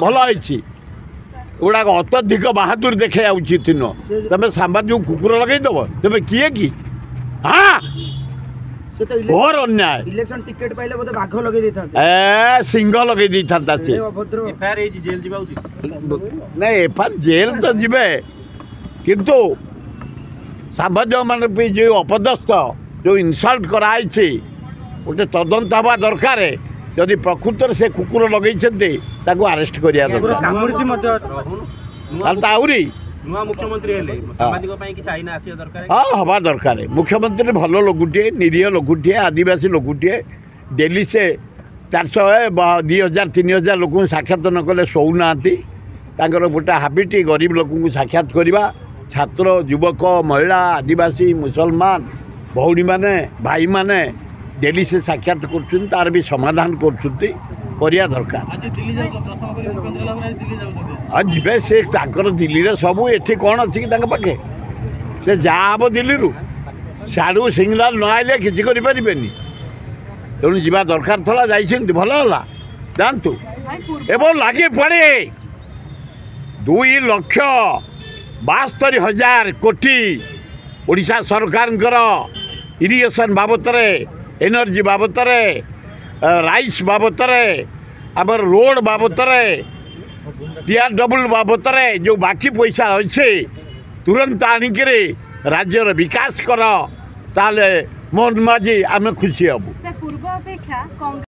भल गुड़ाक अत्यधिक बहादुर देखा उचित नुह तुम सांबादिक कुकुर लगेदब तुम किए कि हाँ घोर अन्याय इलेक्शन टिकट पाइले बोले बाघ लगे देता सिंह लगे देता से नहीं एफआईआर जेल तो जीवे किंतु सांबादिक मान जो अपदस्थ जो इनसल्ट कराई गोटे तदंत हवा दरकार जदि प्रकृत से कुकुर लगे अरेस्ट करिया आहरी हाँ हवा दरकार मुख्यमंत्री भल लोगुटे निरीह लोगुटे आदिवासी लोगुटे डेली से 400 2000 3000 लोक साक्षात न कले शोना गोटे हाबिट गरीब लोक साक्षात करवा छात्र युवक महिला आदिवासी मुसलमान भौणी माने भाई माने डेली से साक्षात कर भी समाधान करिया दरकार हाँ जीवे से दिल्ली रे सबू एठी कौन अच्छी पाखे से जाब दिल्ली साड़ू सिंगलाल न आइले किसी करें तेणु जा दरकार थला जाइछन्ति भल है जानतु एवं लगे पड़े 2,72,000 कोटी ओडिशा सरकार इरिगेशन बाबत एनर्जी बाबत राइस बाबत आमर रोड बाबत TRW बाबत जो बाकी पैसा अच्छे तुरंत आणिक राज्यर विकास कर ताले मोहन माझी आम खुशी हबू।